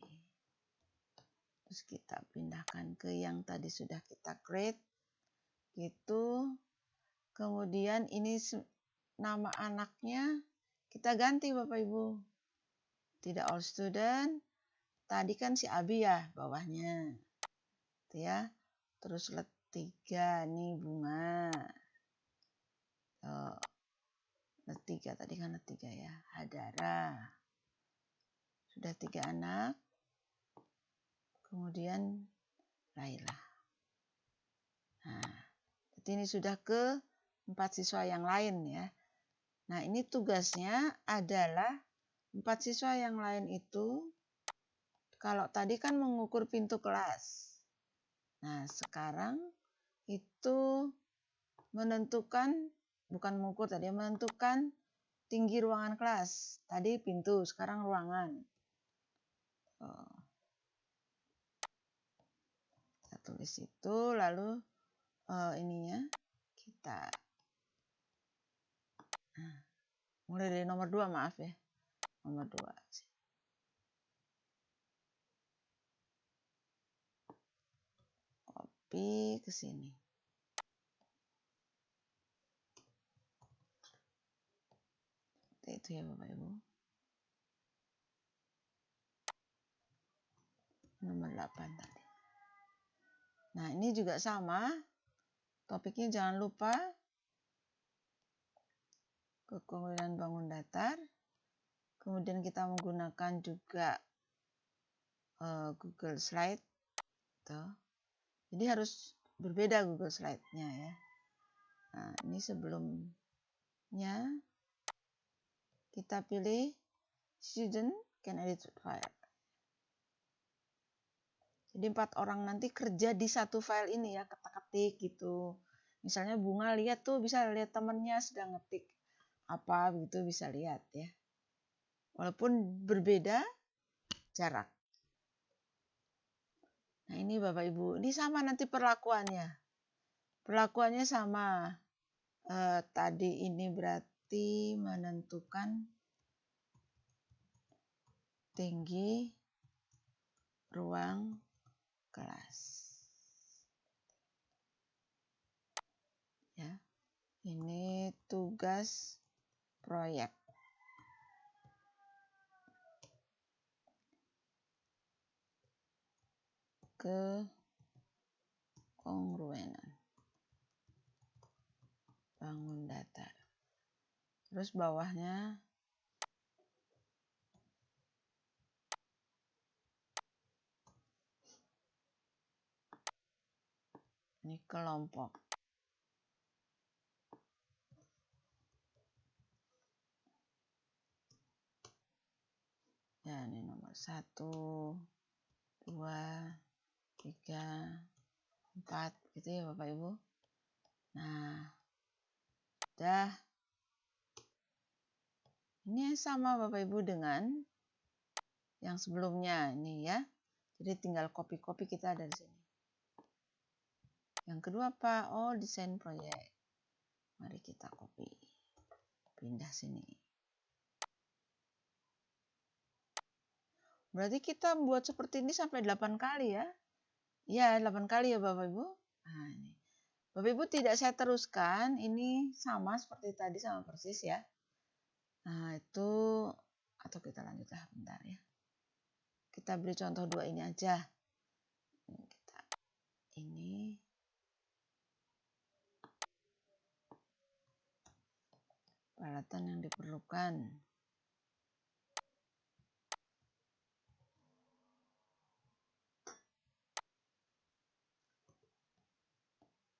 Terus kita pindahkan ke yang tadi sudah kita create. Gitu. Kemudian ini nama anaknya kita ganti Bapak Ibu. Tidak all student. Tadi kan si Abi ya bawahnya. Gitu ya. Terus let 3 nih bunga. Let 3 tadi kan let 3 ya. Hadara. Sudah 3 anak. Kemudian Laila. Nah, jadi ini sudah ke 4 siswa yang lain ya. Nah, ini tugasnya adalah 4 siswa yang lain itu kalau tadi kan mengukur pintu kelas. Nah, sekarang itu menentukan, bukan mengukur tadi, menentukan tinggi ruangan kelas. Tadi pintu, sekarang ruangan. Kita tulis itu, lalu ininya kita mulai dari nomor 2 maaf ya. Nomor 2. Copy ke sini. Itu ya Bapak Ibu. Nomor 8 tadi. Nah, ini juga sama. Topiknya jangan lupa keunggulan bangun datar. Kemudian kita menggunakan juga Google Slide. Tuh. Jadi harus berbeda Google Slide-nya ya. Nah, ini sebelumnya kita pilih student can edit file. Jadi 4 orang nanti kerja di satu file ini ya, ketik-ketik gitu. Misalnya Bunga lihat tuh, bisa lihat temennya sedang ngetik apa gitu, bisa lihat ya. Walaupun berbeda jarak. Nah, ini Bapak Ibu, ini sama nanti perlakuannya. Perlakuannya sama. Tadi ini berarti menentukan tinggi ruang kelas. Ya. Ini tugas proyek. Kekongruenan. Bangun datar. Terus bawahnya ini kelompok. Ya, ini nomor 1, 2, 3, 4 gitu ya Bapak Ibu. Nah, udah. Ini sama Bapak Ibu dengan yang sebelumnya ini ya. Jadi tinggal copy-copy kita dari sini. Yang kedua apa? Oh, desain proyek. Mari kita copy. Pindah sini. Berarti kita buat seperti ini sampai 8 kali ya. Ya, 8 kali ya Bapak Ibu. Nah, ini. Bapak Ibu tidak saya teruskan. Ini sama seperti tadi, sama persis ya. Nah, itu atau kita lanjutlah bentar ya. Kita beri contoh 2 ini aja. Ini peralatan yang diperlukan.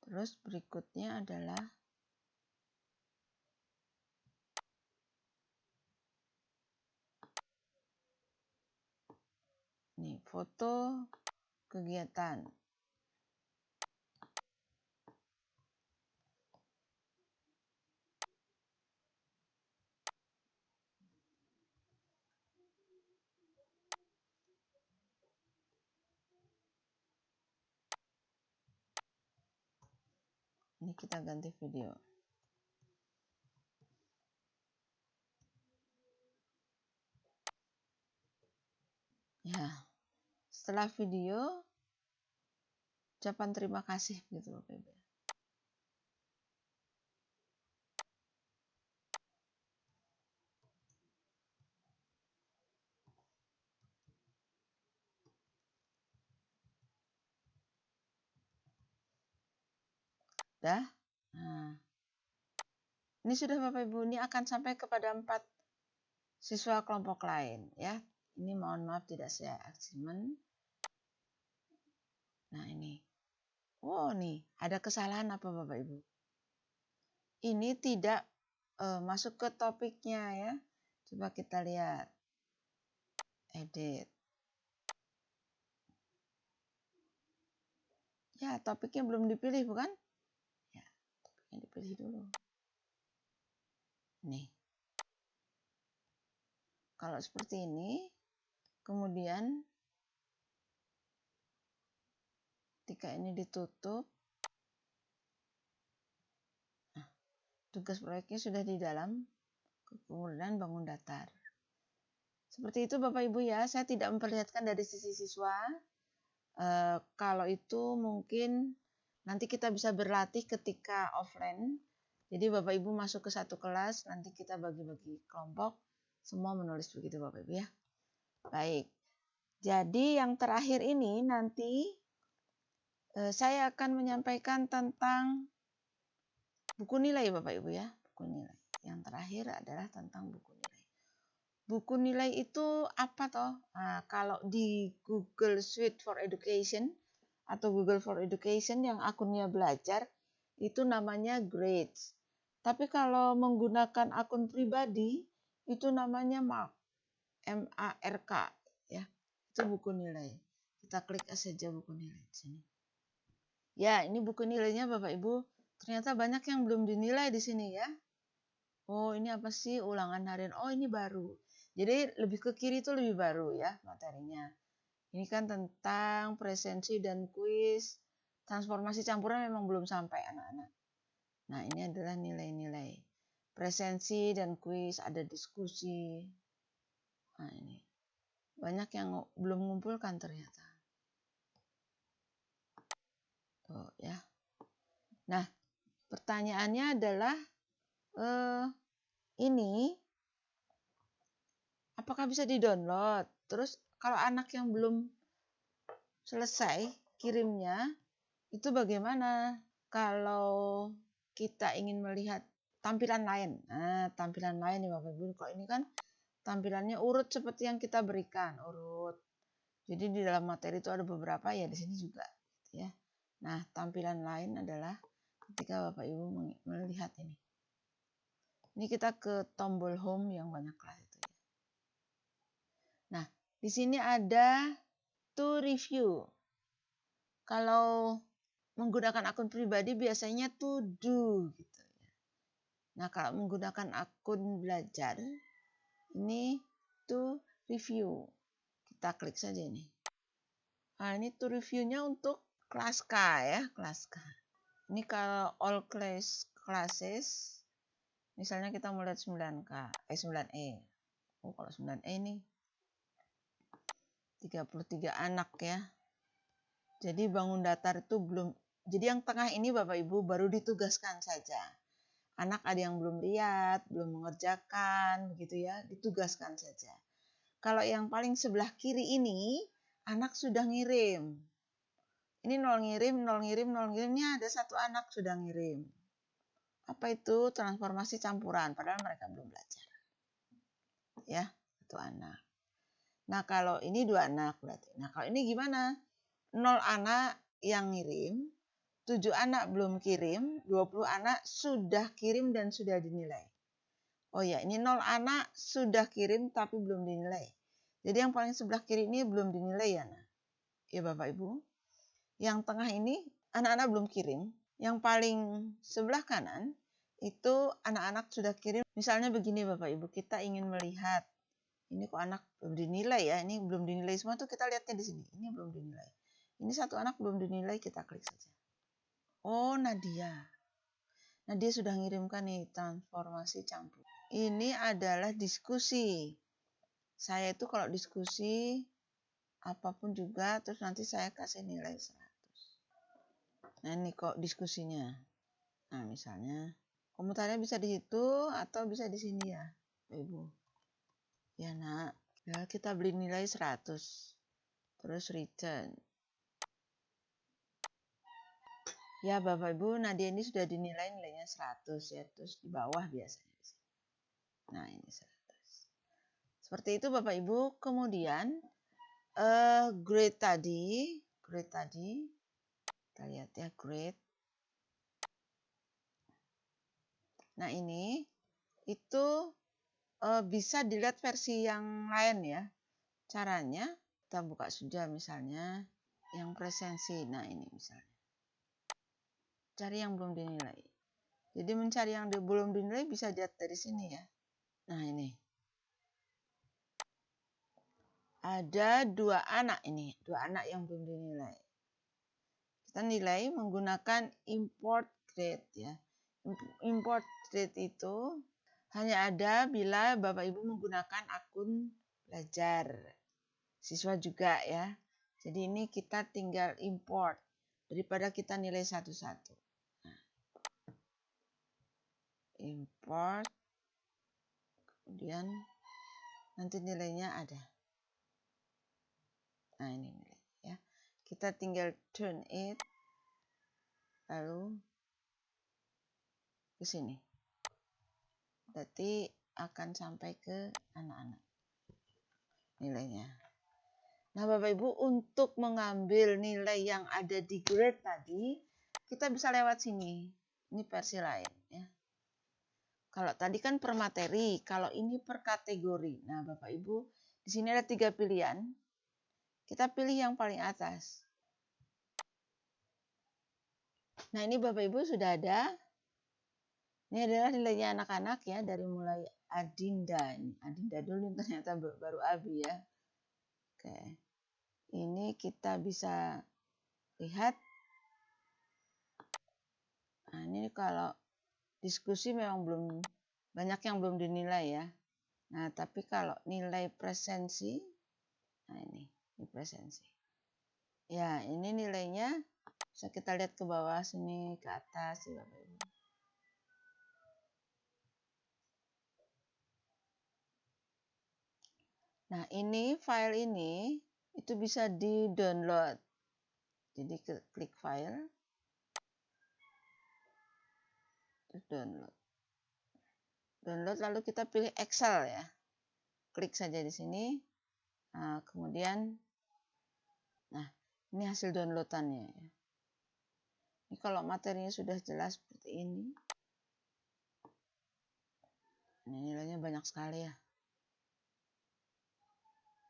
Terus berikutnya adalah ini foto kegiatan. Ini kita ganti video. Ya, setelah video, ucapan terima kasih gitu Bapak Ibu. Dah. Nah, ini sudah Bapak Ibu, ini akan sampai kepada 4 siswa kelompok lain ya. Ini mohon maaf tidak saya achievement. Nah, ini. Oh, nih, ada kesalahan apa Bapak Ibu? Ini tidak masuk ke topiknya ya. Coba kita lihat. Edit. Ya, topiknya belum dipilih bukan? Ya, topiknya dipilih dulu. Nih. Kalau seperti ini, kemudian ketika ini ditutup, nah, tugas proyeknya sudah di dalam, kemudian bangun datar. Seperti itu Bapak Ibu ya, saya tidak memperlihatkan dari sisi siswa. Kalau itu mungkin nanti kita bisa berlatih ketika offline. Jadi Bapak Ibu masuk ke satu kelas, nanti kita bagi-bagi kelompok, semua menulis begitu Bapak Ibu ya. Baik, jadi yang terakhir ini nanti saya akan menyampaikan tentang buku nilai Bapak Ibu ya. Buku nilai. Yang terakhir adalah tentang buku nilai. Buku nilai itu apa toh? Nah, kalau di Google Suite for Education atau Google for Education yang akunnya belajar, itu namanya grades. Tapi kalau menggunakan akun pribadi, itu namanya MARK. M-A-R-K ya. Itu buku nilai. Kita klik saja buku nilai di sini. Ya, ini buku nilainya Bapak Ibu. Ternyata banyak yang belum dinilai di sini ya. Oh, ini apa sih ulangan harian? Oh, ini baru. Jadi lebih ke kiri itu lebih baru ya materinya. Ini kan tentang presensi dan kuis. Transformasi campuran memang belum sampai anak-anak. Nah, ini adalah nilai-nilai. Presensi dan kuis, ada diskusi. Nah, ini. Banyak yang belum mengumpulkan ternyata. Tuh ya. Nah, pertanyaannya adalah ini apakah bisa di-download? Terus kalau anak yang belum selesai kirimnya, itu bagaimana? Kalau kita ingin melihat tampilan lain. Nah, tampilan lain nih Bapak Ibu. Kok ini kan tampilannya urut seperti yang kita berikan, urut. Jadi di dalam materi itu ada beberapa ya di sini juga gitu ya. Nah, tampilan lain adalah ketika Bapak Ibu melihat ini. Ini kita ke tombol home yang banyak kelas itu ya. Nah, di sini ada to review. Kalau menggunakan akun pribadi biasanya to do gitu ya. Nah, kalau menggunakan akun belajar ini to review. Kita klik saja ini. Nah, ini to review-nya untuk kelas K ya, kelas K. Ini kalau all classes, misalnya kita mau lihat 9K, 9E. Oh, kalau 9E ini 33 anak ya. Jadi bangun datar itu belum, jadi yang tengah ini Bapak Ibu baru ditugaskan saja. Anak ada yang belum lihat, belum mengerjakan, begitu ya, ditugaskan saja. Kalau yang paling sebelah kiri ini, anak sudah ngirim. Ini 0 ngirim, 0 ngirim, 0 ngirimnya ada satu anak sudah ngirim. Apa itu? Transformasi campuran, padahal mereka belum belajar. Ya, satu anak. Nah, kalau ini 2 anak berarti. Nah, kalau ini gimana? 0 anak yang ngirim, 7 anak belum kirim, 20 anak sudah kirim dan sudah dinilai. Oh ya, ini 0 anak sudah kirim tapi belum dinilai. Jadi yang paling sebelah kiri ini belum dinilai ya, nah. Ya Bapak Ibu. Yang tengah ini anak-anak belum kirim. Yang paling sebelah kanan itu anak-anak sudah kirim. Misalnya begini Bapak Ibu, kita ingin melihat ini kok anak belum dinilai ya, ini belum dinilai semua tuh kita lihatnya di sini. Ini belum dinilai. Ini satu anak belum dinilai, kita klik saja. Oh, Nadia. Nadia sudah ngirimkan nih transformasi campur. Ini adalah diskusi. Saya itu kalau diskusi apapun juga terus nanti saya kasih nilai 100. Nah, ini kok diskusinya. Nah, misalnya komentarnya bisa di situ atau bisa di sini ya, Ibu. Ya, Nak. Ya, kita beli nilai 100. Terus return. Ya, Bapak Ibu, Nadia ini sudah dinilai nilainya 100 ya. Terus di bawah biasanya. Nah, ini 100. Seperti itu Bapak Ibu. Kemudian grade tadi, kita lihat ya grade. Nah, ini itu bisa dilihat versi yang lain ya. Caranya kita buka saja misalnya yang presensi. Nah, ini misalnya. Cari yang belum dinilai. Jadi mencari yang belum dinilai bisa lihat dari sini ya. Nah, ini. Ada 2 anak ini, 2 anak yang belum dinilai. Kita nilai menggunakan import grade ya. Import grade itu hanya ada bila Bapak Ibu menggunakan akun belajar. Siswa juga ya. Jadi ini kita tinggal import daripada kita nilai satu-satu. Nah, import. Kemudian nanti nilainya ada. Nah, ini nilai ya. Kita tinggal turn it lalu ke sini. Berarti akan sampai ke anak-anak nilainya. Nah, Bapak Ibu, untuk mengambil nilai yang ada di grade tadi, kita bisa lewat sini. Ini versi lain ya. Kalau tadi kan per materi, kalau ini per kategori. Nah, Bapak Ibu, di sini ada 3 pilihan. Kita pilih yang paling atas. Nah, ini Bapak Ibu sudah ada. Ini adalah nilainya anak-anak ya, dari mulai Adinda. Adinda dulu ternyata baru Abi ya. Oke. Ini kita bisa lihat. Nah, ini kalau diskusi memang belum banyak yang belum dinilai ya. Nah, tapi kalau nilai presensi, nah ini presensi. Ya, ini nilainya bisa kita lihat ke bawah sini, ke atas ya Bapak Ibu. Nah, ini file ini itu bisa di-download. Jadi klik file, terus download. Download lalu kita pilih Excel ya. Klik saja di sini. Nah, kemudian nah, ini hasil downloadannya ya. Ini kalau materinya sudah jelas seperti ini. Ini nilainya banyak sekali ya.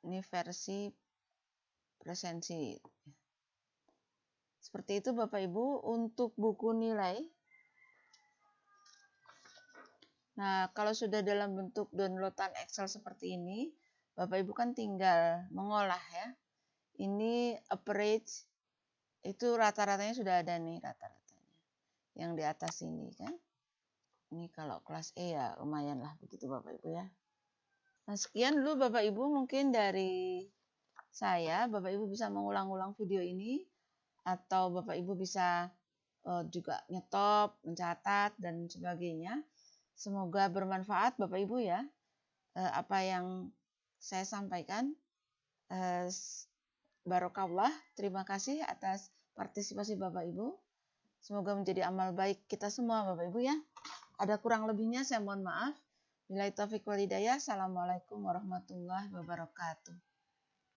Ini versi presensi. Seperti itu Bapak Ibu untuk buku nilai. Nah, kalau sudah dalam bentuk downloadan Excel seperti ini, Bapak Ibu kan tinggal mengolah ya. Ini average, Itu rata-ratanya sudah ada nih, rata-ratanya. Yang di atas ini kan. Ini kalau kelas E ya lumayan lah begitu Bapak Ibu ya. Nah, sekian dulu Bapak Ibu mungkin dari saya. Bapak Ibu bisa mengulang-ulang video ini atau Bapak Ibu bisa juga nyetop, mencatat dan sebagainya. Semoga bermanfaat Bapak Ibu ya. Apa yang saya sampaikan. Barokallah, terima kasih atas partisipasi Bapak Ibu. Semoga menjadi amal baik kita semua Bapak Ibu ya. Ada kurang lebihnya saya mohon maaf. Billahi taufiq wal hidayah. Assalamualaikum warahmatullahi wabarakatuh.